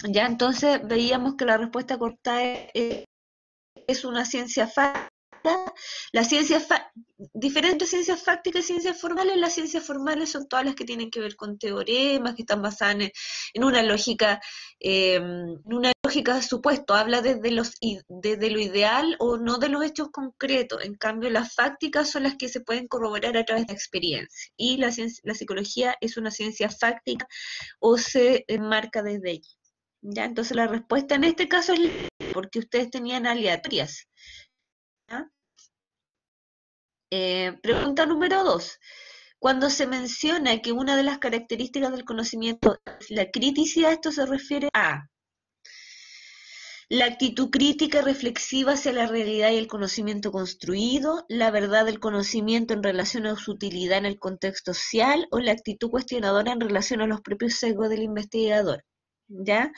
Ya entonces veíamos que la respuesta corta es una ciencia fáctica. La ciencia diferentes ciencias fácticas y ciencias formales. Las ciencias formales son todas las que tienen que ver con teoremas, que están basadas en una lógica de supuesto, habla desde lo ideal o no de los hechos concretos. En cambio, las fácticas son las que se pueden corroborar a través de la experiencia. Y la psicología es una ciencia fáctica o se enmarca desde allí. ¿Ya? Entonces la respuesta en este caso es porque ustedes tenían aleatorias. ¿Ya? Pregunta número 2. Cuando se menciona que una de las características del conocimiento es la criticidad, esto se refiere a la actitud crítica y reflexiva hacia la realidad y el conocimiento construido, la verdad del conocimiento en relación a su utilidad en el contexto social o la actitud cuestionadora en relación a los propios sesgos del investigador. ¿Ya?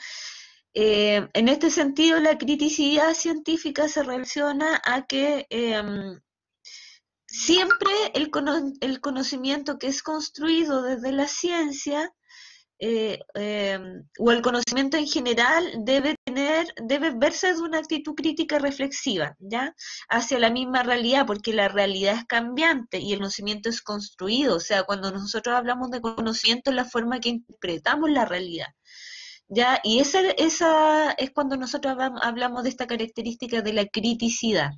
En este sentido, la criticidad científica se relaciona a que siempre el conocimiento que es construido desde la ciencia o el conocimiento en general debe verse de una actitud crítica reflexiva, ¿ya? Hacia la misma realidad, porque la realidad es cambiante y el conocimiento es construido, o sea, cuando nosotros hablamos de conocimiento es la forma que interpretamos la realidad. ¿Ya? Y esa es cuando nosotros hablamos de esta característica de la criticidad.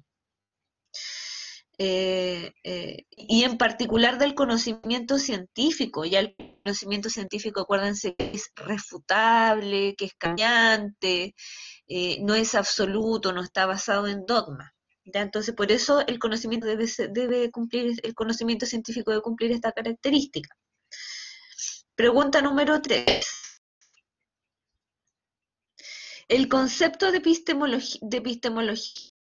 Y en particular del conocimiento científico. Ya el conocimiento científico, acuérdense que es refutable, que es cambiante, no es absoluto, no está basado en dogmas. ¿Ya? Entonces, por eso el conocimiento debe cumplir, el conocimiento científico debe cumplir esta característica. Pregunta número 3. El concepto de epistemología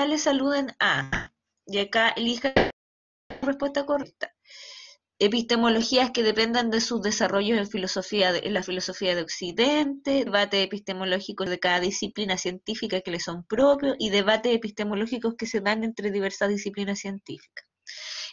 les aluden a, y acá elija la respuesta correcta. Epistemologías que dependan de sus desarrollos en la filosofía de Occidente, debates epistemológicos de cada disciplina científica que le son propios y debates epistemológicos que se dan entre diversas disciplinas científicas.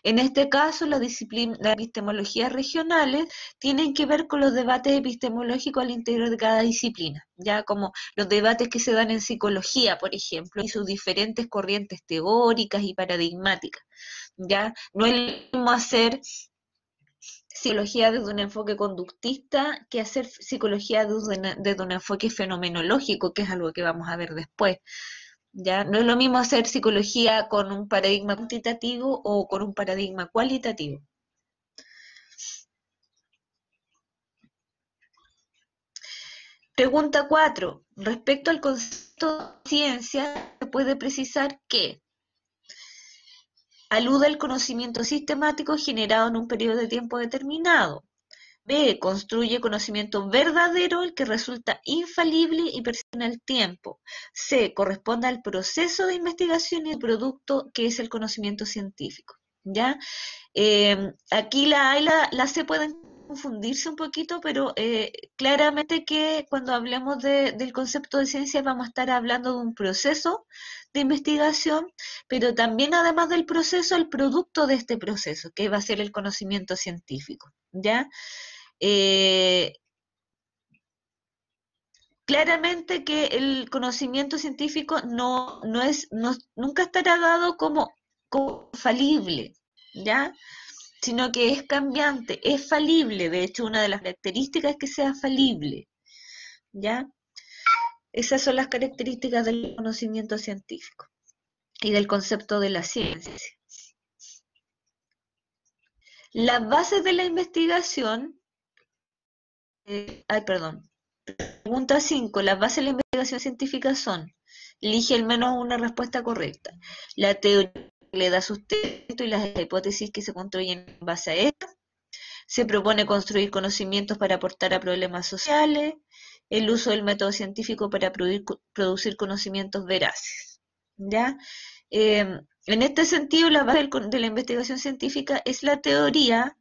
En este caso, las epistemologías regionales tienen que ver con los debates epistemológicos al interior de cada disciplina, ya como los debates que se dan en psicología, por ejemplo, y sus diferentes corrientes teóricas y paradigmáticas. Ya no es lo mismo hacer psicología desde un enfoque conductista que hacer psicología desde un enfoque fenomenológico, que es algo que vamos a ver después. ¿Ya? No es lo mismo hacer psicología con un paradigma cuantitativo o con un paradigma cualitativo. Pregunta 4. Respecto al concepto de ciencia, se puede precisar que alude al conocimiento sistemático generado en un periodo de tiempo determinado. B. Construye conocimiento verdadero, el que resulta infalible y persiste en el tiempo. C. Corresponde al proceso de investigación y el producto que es el conocimiento científico. ¿Ya? Aquí la A y la C pueden confundirse un poquito, pero claramente que cuando hablemos del concepto de ciencia vamos a estar hablando de un proceso de investigación, pero también además del proceso, el producto de este proceso, que va a ser el conocimiento científico. ¿Ya? Eh, Claramente que el conocimiento científico nunca estará dado como falible, ¿ya? Sino que es cambiante, es falible. De hecho, una de las características es que sea falible, ¿ya? Esas son las características del conocimiento científico y del concepto de la ciencia. Las bases de la investigación, perdón, pregunta 5. Las bases de la investigación científica son, elige al menos una respuesta correcta. La teoría que le da sustento y las hipótesis que se construyen en base a ella. Se propone construir conocimientos para aportar a problemas sociales, el uso del método científico para producir conocimientos veraces. ¿Ya? En este sentido, la base de la investigación científica es la teoría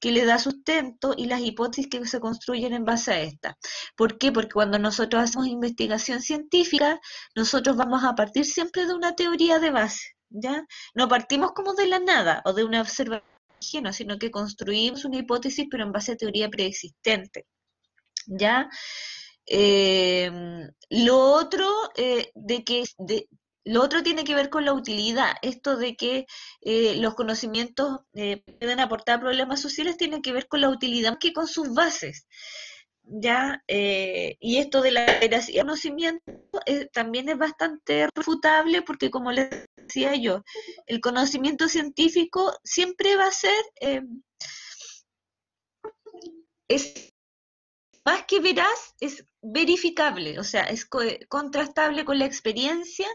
que le da sustento y las hipótesis que se construyen en base a esta. ¿Por qué? Porque cuando nosotros hacemos investigación científica, nosotros vamos a partir siempre de una teoría de base, ¿ya? No partimos como de la nada o de una observación, sino que construimos una hipótesis pero en base a teoría preexistente, ¿ya? Lo otro, lo otro tiene que ver con la utilidad. Esto de que los conocimientos pueden aportar problemas sociales tiene que ver con la utilidad que con sus bases. ¿Ya? Y esto de la veracidad del conocimiento también es bastante refutable porque, como les decía yo, el conocimiento científico siempre va a ser, es más que veraz, es verificable, o sea, es contrastable con la experiencia,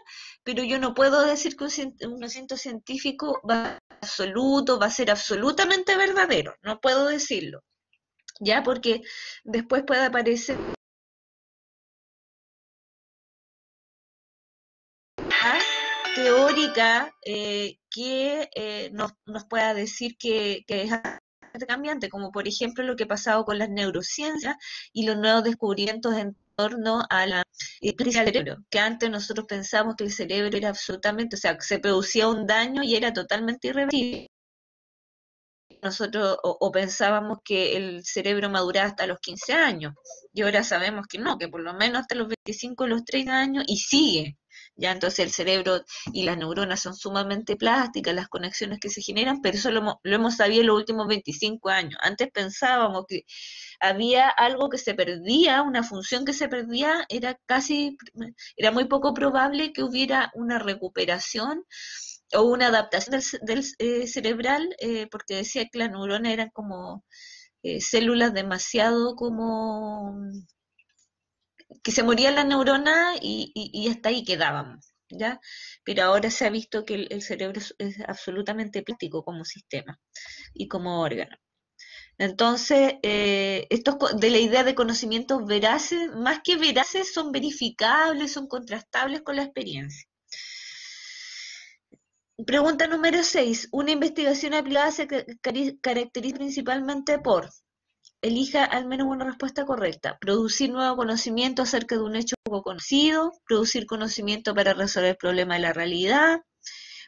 pero yo no puedo decir que un conocimiento científico va a ser absolutamente verdadero, no puedo decirlo, ¿ya? Porque después puede aparecer teórica que nos pueda decir que es cambiante, como por ejemplo lo que ha pasado con las neurociencias y los nuevos descubrimientos en torno a la del cerebro, que antes nosotros pensábamos que el cerebro era absolutamente, o sea, que se producía un daño y era totalmente irreversible. Nosotros o pensábamos que el cerebro maduraba hasta los 15 años y ahora sabemos que no, que por lo menos hasta los 25 o los 30 años y sigue. Ya entonces el cerebro y las neuronas son sumamente plásticas, las conexiones que se generan, pero eso lo hemos sabido en los últimos 25 años. Antes pensábamos que había algo que se perdía, una función que se perdía, era muy poco probable que hubiera una recuperación o una adaptación cerebral, porque decía que las neuronas eran como células demasiado como que se morían las neuronas y hasta ahí quedábamos, ¿ya? Pero ahora se ha visto que el cerebro es absolutamente plástico como sistema y como órgano. Entonces, estos de la idea de conocimientos veraces, más que veraces, son verificables, son contrastables con la experiencia. Pregunta número 6. Una investigación aplicada se caracteriza principalmente por: elija al menos una respuesta correcta. Producir nuevo conocimiento acerca de un hecho poco conocido, producir conocimiento para resolver problemas de la realidad,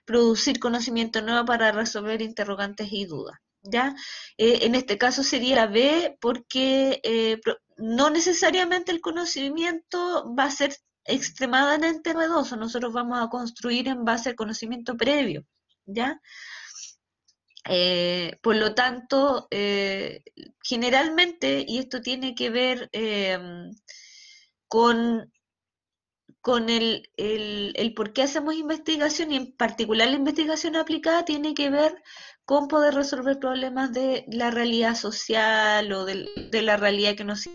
producir conocimiento nuevo para resolver interrogantes y dudas. ¿Ya? En este caso sería la B, porque no necesariamente el conocimiento va a ser extremadamente novedoso, nosotros vamos a construir en base al conocimiento previo, ¿ya? Por lo tanto, generalmente, y esto tiene que ver con, con el por qué hacemos investigación, y en particular la investigación aplicada, tiene que ver con poder resolver problemas de la realidad social o de la realidad que nos...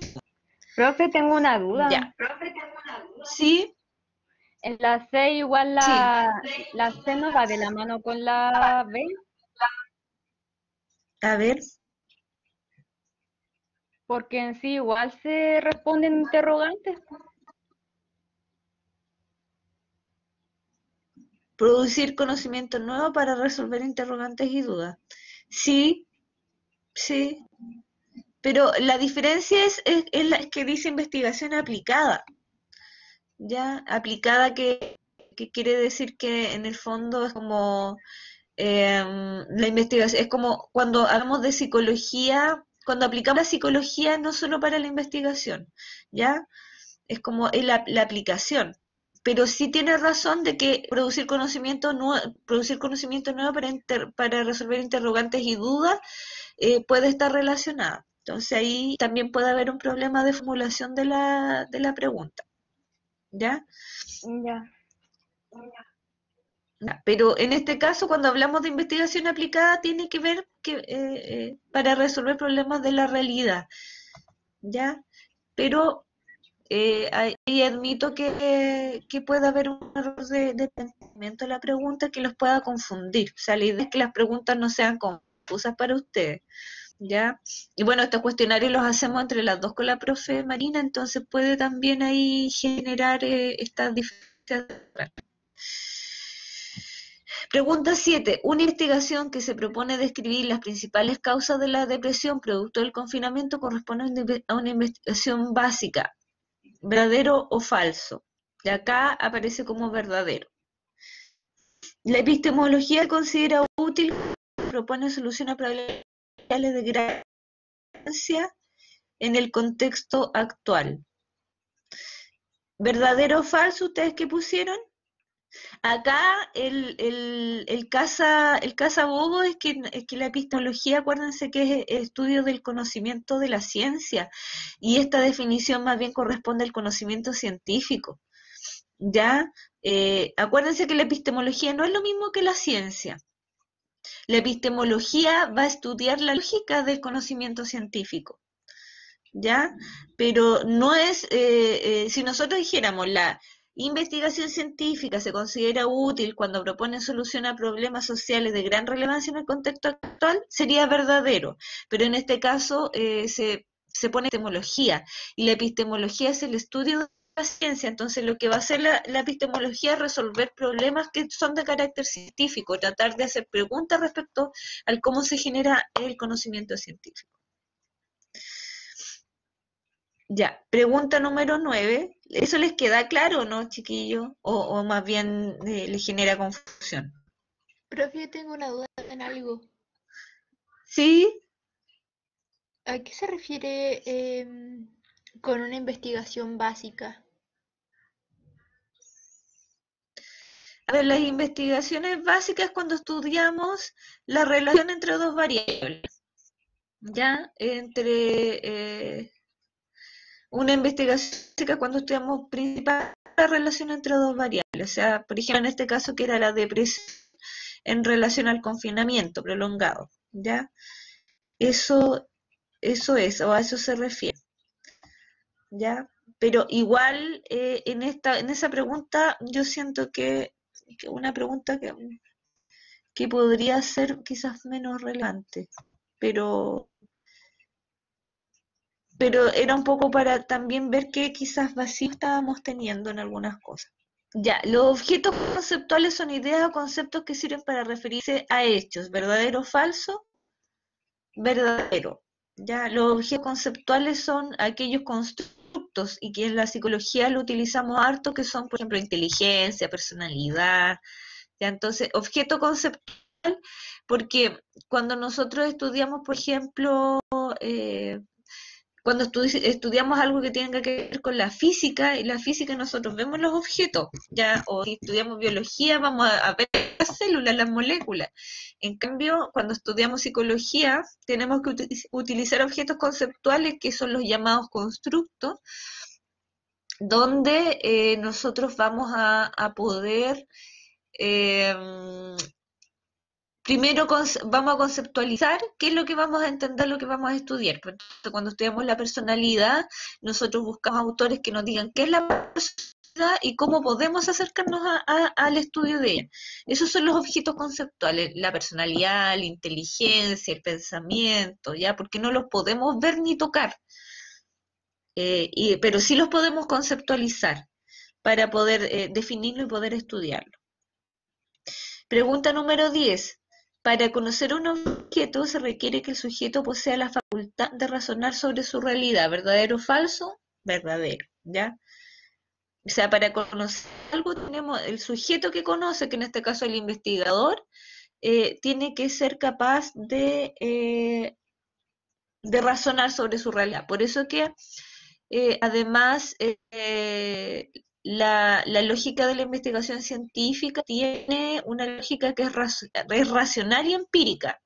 Profe, tengo una duda. Ya. ¿Sí? En la C igual Sí. la C no va de la mano con la B, A ver. porque en sí igual se responden interrogantes. Producir conocimiento nuevo para resolver interrogantes y dudas. Sí, sí. Pero la diferencia es la que dice investigación aplicada. Ya, aplicada que quiere decir que en el fondo es como la investigación, es como cuando hablamos de psicología, cuando aplicamos la psicología no solo para la investigación, ¿ya? Es como la aplicación. Pero sí tiene razón de que producir conocimiento nuevo para resolver interrogantes y dudas puede estar relacionada. Entonces ahí también puede haber un problema de formulación de la pregunta, ¿ya? Ya. Pero en este caso, cuando hablamos de investigación aplicada, tiene que ver para resolver problemas de la realidad, ¿ya? Pero ahí admito que puede haber un error de planteamiento de la pregunta que los pueda confundir. O sea, la idea es que las preguntas no sean confusas para ustedes, ¿ya? Y bueno, estos cuestionarios los hacemos entre las dos con la profe Marina, entonces puede también ahí generar estas diferencias. Pregunta 7. Una investigación que se propone describir las principales causas de la depresión producto del confinamiento corresponde a una investigación básica. ¿Verdadero o falso? De acá aparece como verdadero. La epistemología considera útil, propone solución a problemas de gracia en el contexto actual. ¿Verdadero o falso ustedes qué pusieron? Acá el casabobo es que la epistemología, acuérdense que es estudio del conocimiento de la ciencia, y esta definición más bien corresponde al conocimiento científico, ¿ya? Acuérdense que la epistemología no es lo mismo que la ciencia. La epistemología va a estudiar la lógica del conocimiento científico, ¿ya? Pero no es, si nosotros dijéramos la investigación científica se considera útil cuando propone solución a problemas sociales de gran relevancia en el contexto actual, sería verdadero, pero en este caso se pone epistemología, y la epistemología es el estudio de la ciencia. Entonces lo que va a hacer la epistemología es resolver problemas que son de carácter científico, tratar de hacer preguntas respecto al cómo se genera el conocimiento científico. Ya, pregunta número 9. ¿Eso les queda claro o no, chiquillo? ¿O más bien les genera confusión? Profe, tengo una duda en algo. ¿Sí? ¿A qué se refiere con una investigación básica? A ver, las investigaciones básicas cuando estudiamos la relación entre dos variables, ¿ya? Una investigación básica cuando estudiamos principal la relación entre dos variables. O sea, por ejemplo, en este caso que era la depresión en relación al confinamiento prolongado, ¿ya? Eso es, o a eso se refiere, ¿ya? Pero igual en esa pregunta yo siento que una pregunta que podría ser quizás menos relevante, pero, pero era un poco para también ver qué quizás vacío estábamos teniendo en algunas cosas. Ya, los objetos conceptuales son ideas o conceptos que sirven para referirse a hechos, verdadero o falso, verdadero. Ya, los objetos conceptuales son aquellos constructos y que en la psicología lo utilizamos harto, que son, por ejemplo, inteligencia, personalidad. Ya, entonces, objeto conceptual, porque cuando nosotros estudiamos, por ejemplo, cuando estudiamos algo que tenga que ver con la física, y la física nosotros vemos los objetos, ya, o si estudiamos biología vamos a ver las células, las moléculas. En cambio, cuando estudiamos psicología, tenemos que utilizar objetos conceptuales que son los llamados constructos, donde nosotros vamos a poder eh, primero vamos a conceptualizar qué es lo que vamos a entender, lo que vamos a estudiar. Por ejemplo, cuando estudiamos la personalidad, nosotros buscamos autores que nos digan qué es la personalidad y cómo podemos acercarnos al estudio de ella. Esos son los objetos conceptuales, la personalidad, la inteligencia, el pensamiento, ¿ya? Porque no los podemos ver ni tocar, pero sí los podemos conceptualizar para poder definirlo y poder estudiarlo. Pregunta número 10. Para conocer un objeto se requiere que el sujeto posea la facultad de razonar sobre su realidad. ¿Verdadero o falso? Verdadero, ¿ya? O sea, para conocer algo tenemos el sujeto que conoce, que en este caso el investigador, tiene que ser capaz de razonar sobre su realidad. Por eso que además la lógica de la investigación científica tiene una lógica que es racional y empírica,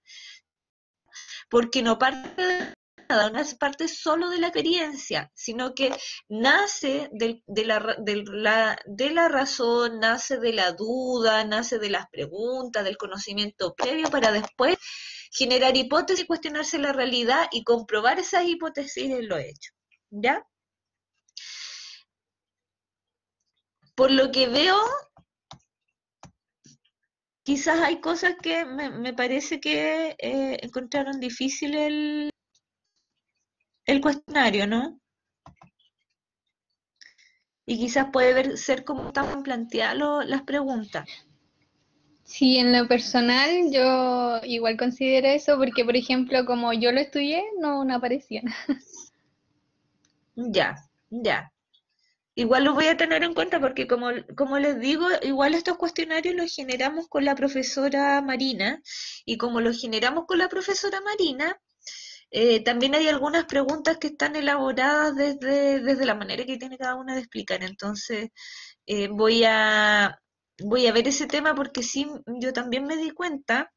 porque no parte de nada, no es parte solo de la experiencia, sino que nace de la razón, nace de la duda, nace de las preguntas, del conocimiento previo, para después generar hipótesis, cuestionarse la realidad y comprobar esas hipótesis en lo hecho, ¿ya? Por lo que veo, quizás hay cosas que me parece que encontraron difícil el cuestionario, ¿no? Y quizás puede ser como estaban planteadas las preguntas. Sí, en lo personal yo igual considero eso porque, por ejemplo, como yo lo estudié, no aparecían. Ya, ya. Igual lo voy a tener en cuenta porque como les digo, igual estos cuestionarios los generamos con la profesora Marina, y como los generamos con la profesora Marina, También hay algunas preguntas que están elaboradas desde la manera que tiene cada una de explicar. Entonces, voy a ver ese tema porque sí, yo también me di cuenta,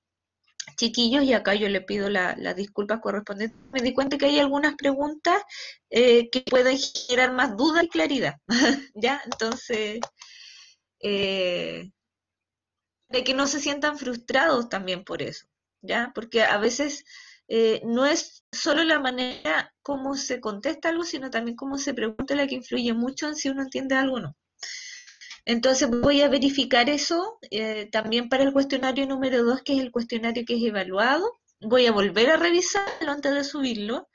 chiquillos, y acá yo le pido las disculpas correspondientes, me di cuenta que hay algunas preguntas que pueden generar más duda y claridad, ¿ya? Entonces, eh, de que no se sientan frustrados también por eso, ¿ya? Porque a veces no es solo la manera como se contesta algo, sino también cómo se pregunta la que influye mucho en si uno entiende algo o no. Entonces voy a verificar eso también para el cuestionario número 2, que es el cuestionario que es evaluado. Voy a volver a revisarlo antes de subirlo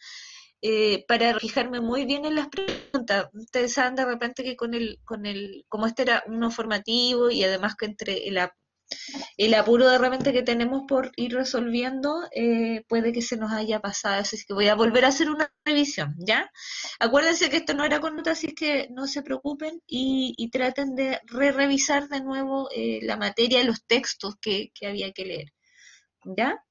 para fijarme muy bien en las preguntas. Ustedes saben de repente que como este era uno formativo y además que entre el apuro de repente que tenemos por ir resolviendo, puede que se nos haya pasado, así que voy a volver a hacer una revisión, ¿ya? Acuérdense que esto no era con nota, así que no se preocupen y traten de revisar de nuevo la materia, los textos que había que leer, ¿ya?